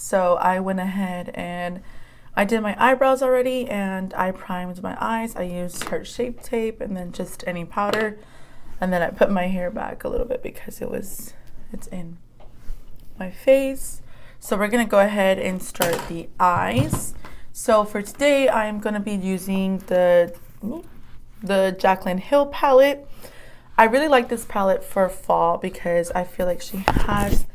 So I went ahead and I did my eyebrows already and I primed my eyes. I used Tarte Shape Tape and then just any powder. And then I put my hair back a little bit because it's in my face. So we're gonna go ahead and start the eyes. So for today, I'm gonna be using the Jaclyn Hill palette. I really like this palette for fall because I feel like she has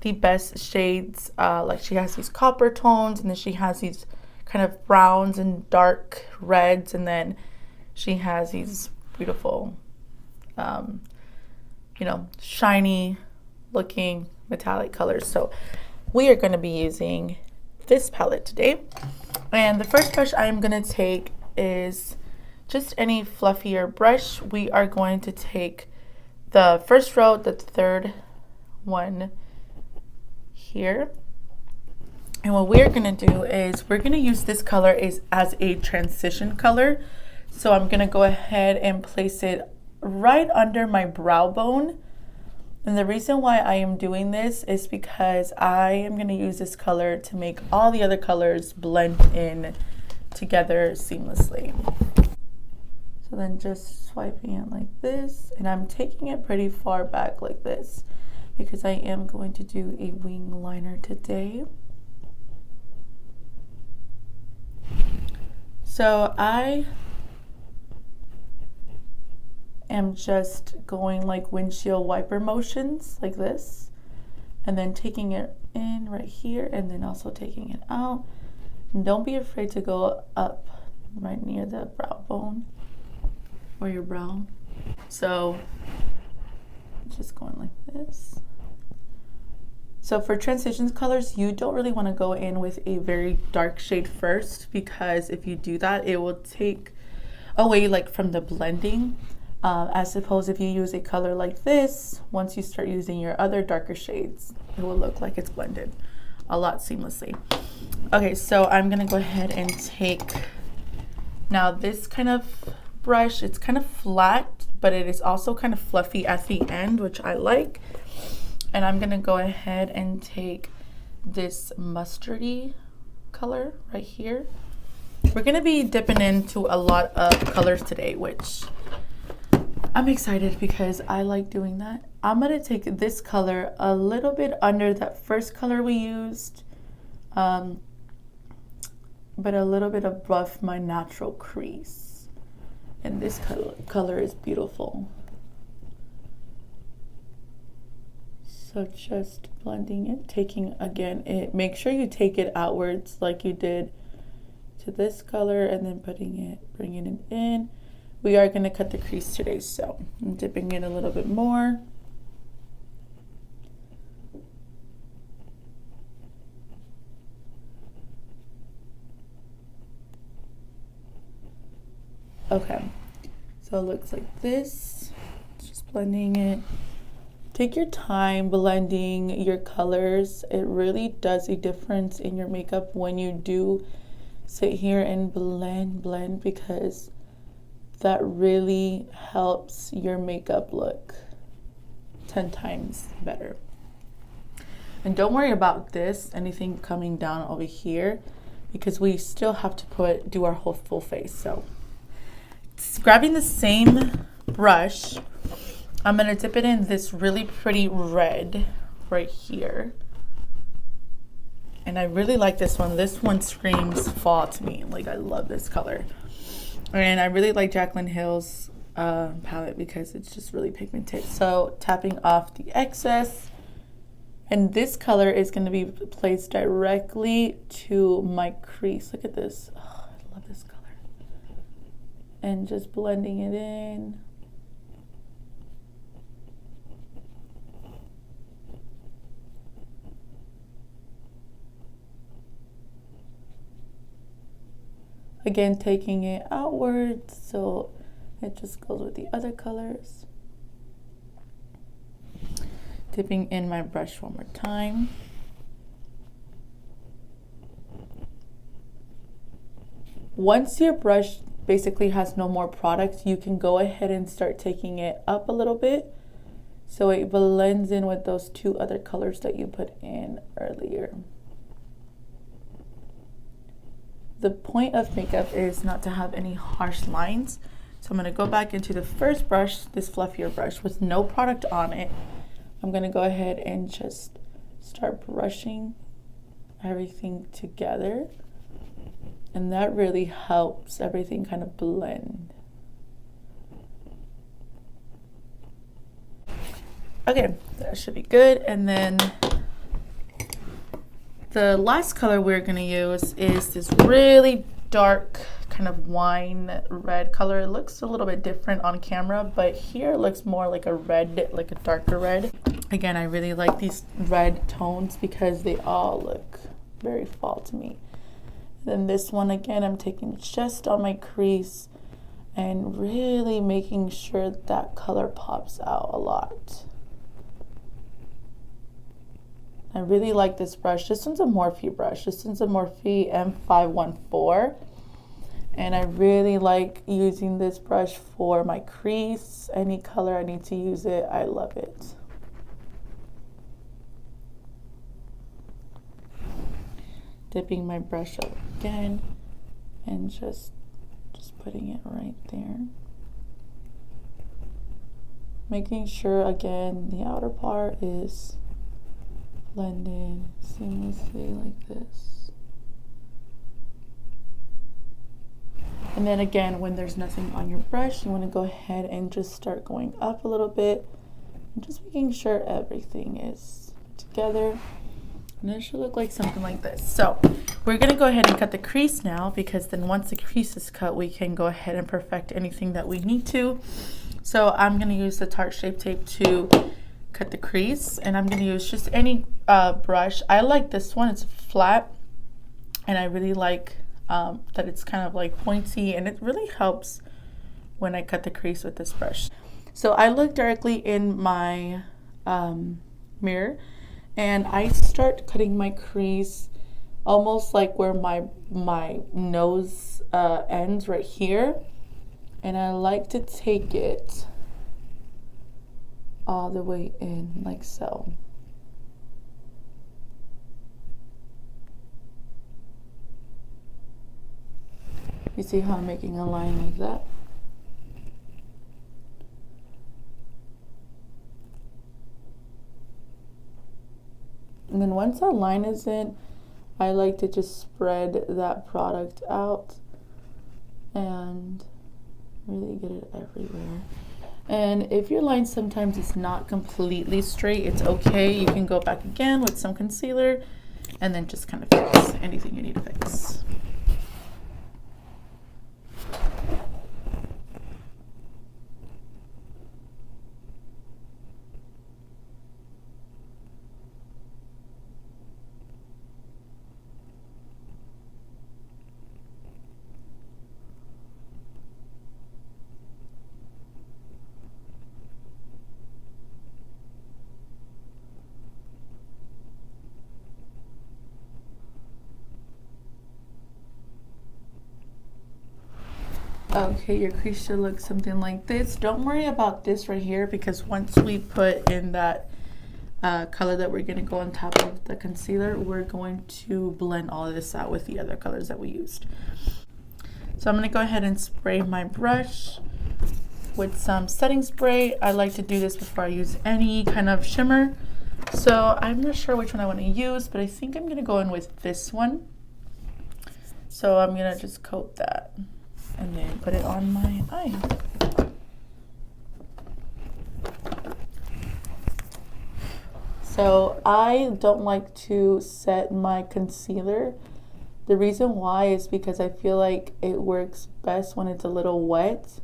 the best shades. Like she has these copper tones, and then she has these kind of browns and dark reds, and then she has these beautiful, shiny looking metallic colors. So we are going to be using this palette today. And the first brush I'm going to take is just any fluffier brush. We are going to take the first row, the third one here. And what we're going to do is we're going to use this color as a transition color. So I'm going to go ahead and place it right under my brow bone. And the reason why I am doing this is because I am going to use this color to make all the other colors blend in together seamlessly. So then just swiping it like this, and I'm taking it pretty far back like this because I am going to do a wing liner today. So I am just going like windshield wiper motions like this, and then taking it in right here and then also taking it out. And don't be afraid to go up right near the brow bone or your brow. So just going like this. So for transitions colors, you don't really want to go in with a very dark shade first, because if you do that, it will take away like from the blending. As opposed if you use a color like this, once you start using your other darker shades, it will look like it's blended a lot seamlessly. Okay, so I'm gonna go ahead and take now this kind of brush. It's kind of flat, but it is also kind of fluffy at the end, which I like. And I'm gonna go ahead and take this mustardy color right here. We're gonna be dipping into a lot of colors today, which I'm excited because I like doing that. I'm gonna take this color a little bit under that first color we used, but a little bit above my natural crease. And this color is beautiful. So just blending it, taking again it, make sure you take it outwards like you did to this color, and then bringing it in. We are going to cut the crease today, so I'm dipping in a little bit more. Okay, so it looks like this. Just blending it. Take your time blending your colors. It really does a difference in your makeup when you do sit here and blend, because that really helps your makeup look 10 times better. And don't worry about anything coming down over here, because we still have to do our whole full face. So grabbing the same brush, I'm gonna dip it in this really pretty red right here. And I really like this one. This one screams fall to me. Like, I love this color. And I really like Jaclyn Hill's palette because it's just really pigmented. So tapping off the excess. And this color is going to be placed directly to my crease. Look at this. Oh, I love this color. And just blending it in. Again, taking it outwards so it just goes with the other colors. Dipping in my brush one more time. Once your brush basically has no more product, you can go ahead and start taking it up a little bit so it blends in with those two other colors that you put in earlier. the point of makeup is not to have any harsh lines. So I'm going to go back into the first brush, this fluffier brush with no product on it. I'm going to go ahead and just start brushing everything together. And that really helps everything kind of blend. Okay, that should be good. And then the last color we're going to use is this really dark kind of wine red color. It looks a little bit different on camera, but here it looks more like a red, like a darker red. Again, I really like these red tones because they all look very fall to me. Then this one again, I'm taking just on my crease and really making sure that color pops out a lot. I really like this brush. This one's a Morphe brush. This one's a Morphe M514. And I really like using this brush for my crease. Any color I need to use it, I love it. Dipping my brush up again and just putting it right there. Making sure again the outer part is blended seamlessly like this. And then again, when there's nothing on your brush, you want to go ahead and just start going up a little bit and just making sure everything is together. And it should look like something like this. So we're going to go ahead and cut the crease now, because then once the crease is cut, we can go ahead and perfect anything that we need to. So I'm going to use the Tarte Shape Tape to cut the crease, and I'm going to use just any brush. I like this one. It's flat, and I really like that it's kind of like pointy, and it really helps when I cut the crease with this brush. So I look directly in my mirror, and I start cutting my crease almost like where my nose ends right here, and I like to take it all the way in like so. You see how I'm making a line like that? And then once that line is in, I like to just spread that product out and really get it everywhere. And if your line sometimes is not completely straight, it's okay. You can go back again with some concealer and then just kind of fix anything you need to fix. Okay, your crease should look something like this. Don't worry about this right here, because once we put in that color that we're going to go on top of the concealer, we're going to blend all of this out with the other colors that we used. So I'm going to go ahead and spray my brush with some setting spray. I like to do this before I use any kind of shimmer. So I'm not sure which one I want to use, but I think I'm going to go in with this one. So I'm going to just coat that and then put it on my eye. So I don't like to set my concealer. The reason why is because I feel like it works best when it's a little wet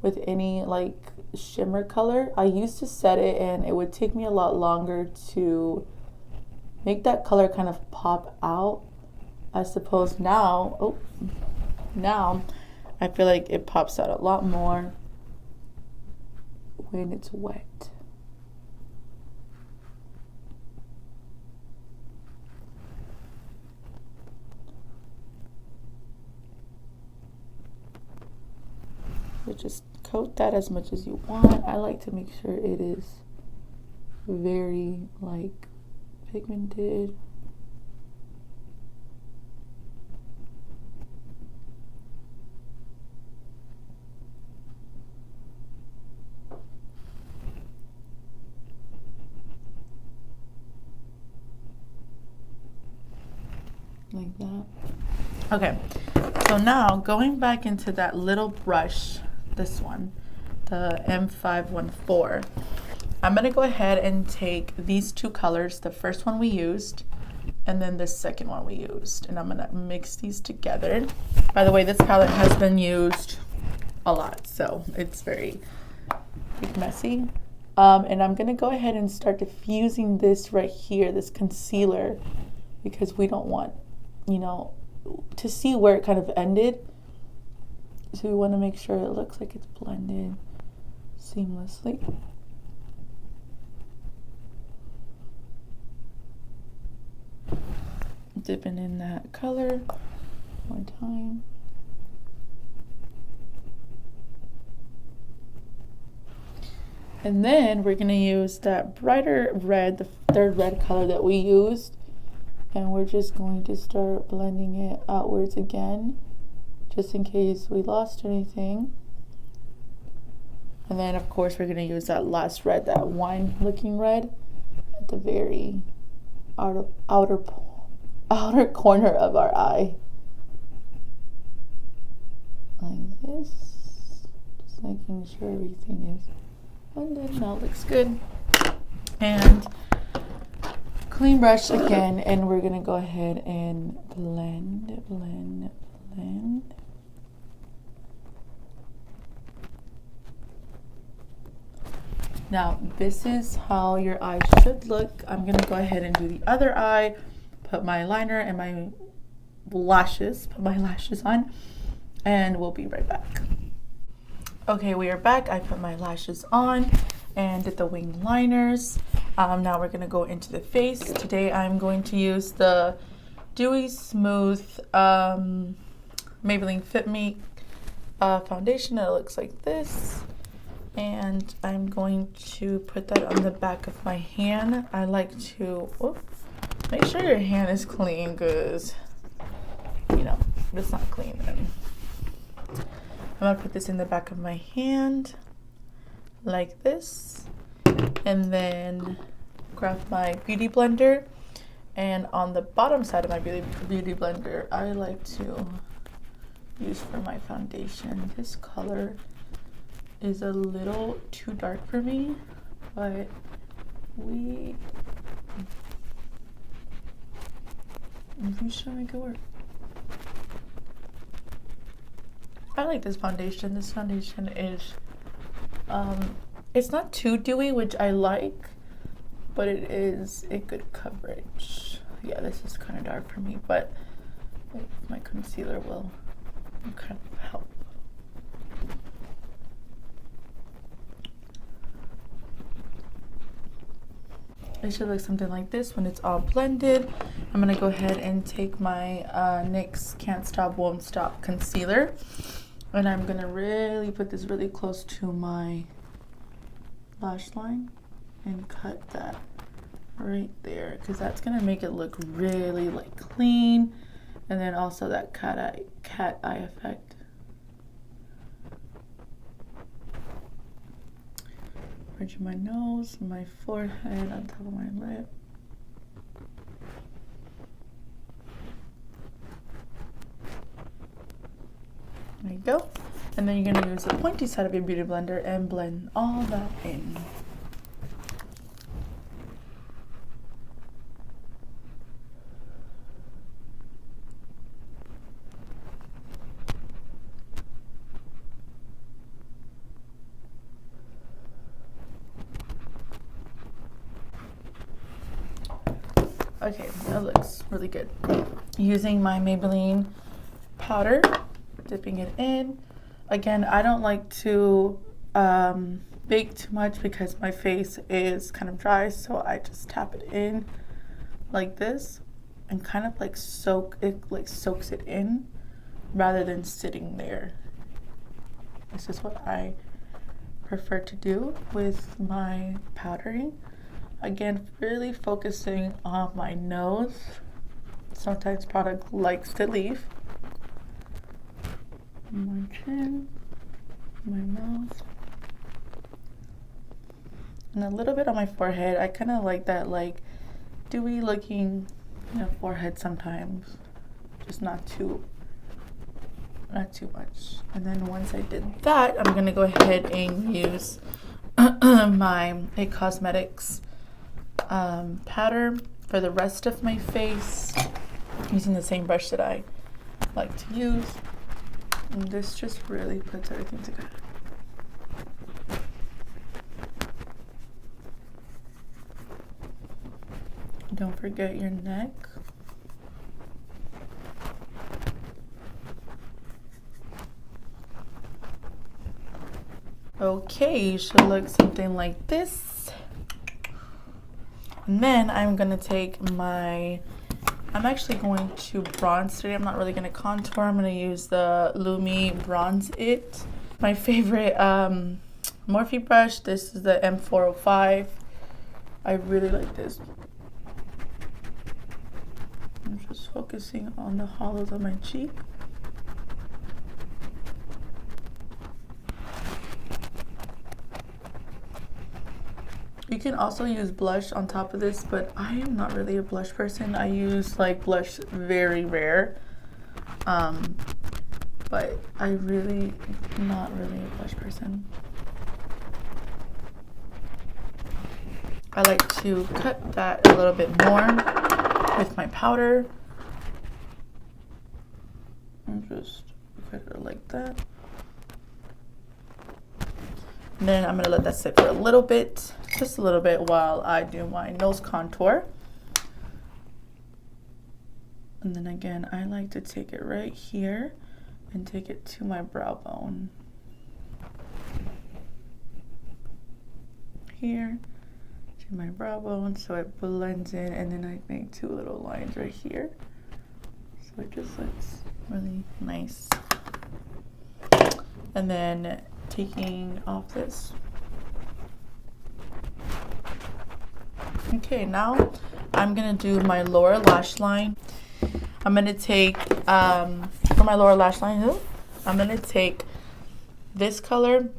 with any like shimmer color. I used to set it and it would take me a lot longer to make that color kind of pop out. I suppose now, now I feel like it pops out a lot more when it's wet. So just coat that as much as you want. I like to make sure it is very like pigmented. like that. Okay, so now going back into that little brush, this one, the M514, I'm gonna go ahead and take these two colors, the first one we used, and then the second one we used, and I'm gonna mix these together. By the way, this palette has been used a lot, so it's very messy. And I'm gonna go ahead and start diffusing this right here, this concealer, because we don't want, you know, to see where it kind of ended. So we want to make sure it looks like it's blended seamlessly. Dipping in that color one time. And then we're going to use that brighter red, the third red color that we used. And we're just going to start blending it outwards again, just in case we lost anything. And then of course we're going to use that last red, that wine looking red, at the very outer corner of our eye. Like this. Just making sure everything is blended. Now it looks good. And clean brush again, and we're gonna go ahead and blend. Now this is how your eye should look. I'm gonna go ahead and do the other eye, put my liner and my lashes, on, and we'll be right back. Okay, we are back. I put my lashes on and did the wing liners. Now we're gonna go into the face. Today I'm going to use the Dewy Smooth Maybelline Fit Me foundation. It looks like this. And I'm going to put that on the back of my hand. I like to, make sure your hand is clean, because, you know, if it's not clean, then I'm gonna put this in the back of my hand like this, and then grab my beauty blender, and on the bottom side of my beauty blender I like to use for my foundation. This color is a little too dark for me, but we should make it work. I like this foundation. This foundation is it's not too dewy, which I like, but it is a good coverage. Yeah, this is kind of dark for me, but my concealer will kind of help. It should look something like this when it's all blended. I'm gonna go ahead and take my NYX Can't Stop Won't Stop concealer, and I'm gonna really put this really close to my lash line and cut that right there, because that's gonna make it look really like clean, and then also that cat eye effect. Bridge of my nose, my forehead, on top of my lip. There you go. And then you're gonna use the pointy side of your beauty blender and blend all that in. Okay, that looks really good. Using my Maybelline powder, dipping it in. Again, I don't like to bake too much because my face is kind of dry, so I just tap it in like this and kind of like soaks it in rather than sitting there. This is what I prefer to do with my powdering. Again, really focusing on my nose. Sometimes product likes to leave. My chin, my mouth, and a little bit on my forehead. I kind of like that like dewy looking, forehead sometimes. just not too much. And then once I did that, I'm gonna go ahead and use my It Cosmetics powder for the rest of my face, using the same brush that I like to use. And this just really puts everything together. Don't forget your neck. Okay, you should look something like this. And then I'm gonna take I'm actually going to bronze today. I'm not really gonna contour. I'm gonna use the Lumi Bronze It. My favorite Morphe brush. This is the M405. I really like this. I'm just focusing on the hollows of my cheek. You can also use blush on top of this, but I am not really a blush person. I use like blush very rare. But I really not really a blush person. I like to cut that a little bit more with my powder. And just cut it like that. And then I'm gonna let that sit for a little bit, just a little bit, while I do my nose contour. And then again, I like to take it right here and take it to my brow bone. Here to my brow bone, so it blends in, and then I make two little lines right here. So it just looks really nice. And then taking off this. Okay, now I'm gonna do my lower lash line. I'm gonna take, for my lower lash line, I'm gonna take this color,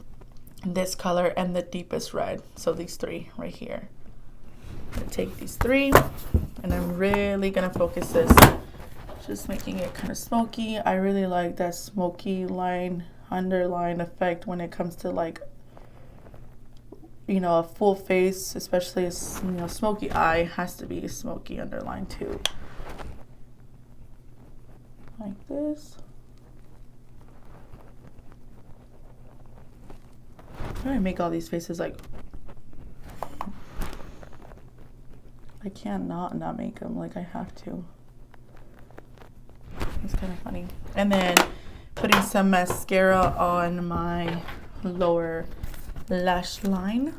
and the deepest red. So these three right here. I'm gonna take these three, and I'm really gonna focus this, just making it kind of smoky. I really like that smoky line, underline effect when it comes to, like, you know, a full face, especially a, you know, smoky eye has to be a smoky underline too. Like this. I'm trying to make all these faces like, I can't not make them, like I have to. It's kind of funny. And then putting some mascara on my lower lash line.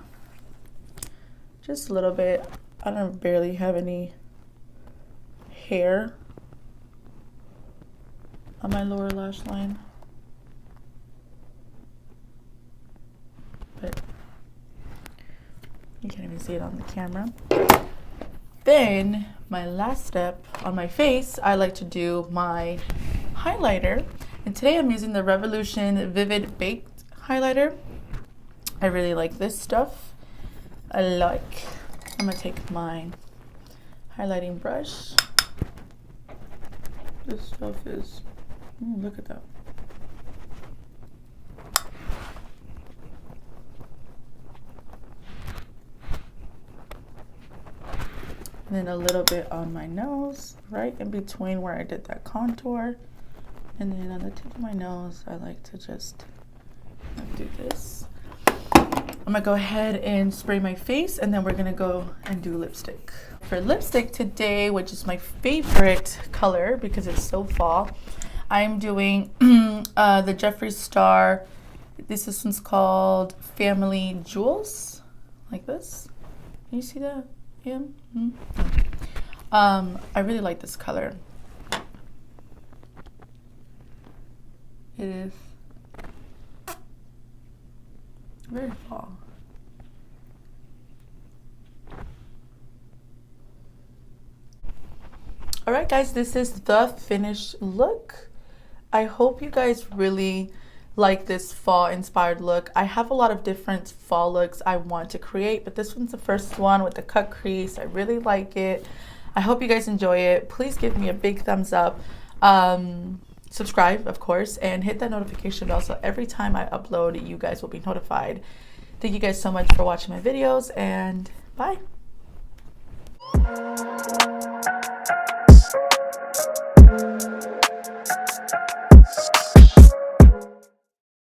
Just a little bit. I don't barely have any hair on my lower lash line. But you can't even see it on the camera. Then my last step on my face, I like to do my highlighter. And today I'm using the Revolution Vivid Baked highlighter. I really like this stuff. I'm gonna take my highlighting brush. This stuff is, look at that. And then a little bit on my nose, right in between where I did that contour. And then on the tip of my nose, I like to just do this. I'm gonna go ahead and spray my face, and then we're gonna go and do lipstick. For lipstick today, which is my favorite color because it's so fall, I'm doing the Jeffree Star. This one's called Family Jewels, like this. Can you see that? Yeah. I really like this color. It is very fall. All right, guys, this is the finished look. I hope you guys really like this fall inspired look. I have a lot of different fall looks I want to create, but this one's the first one with the cut crease. I really like it. I hope you guys enjoy it. Please give me a big thumbs up. Subscribe, of course, and hit that notification bell so every time I upload, you guys will be notified. Thank you guys so much for watching my videos, and bye.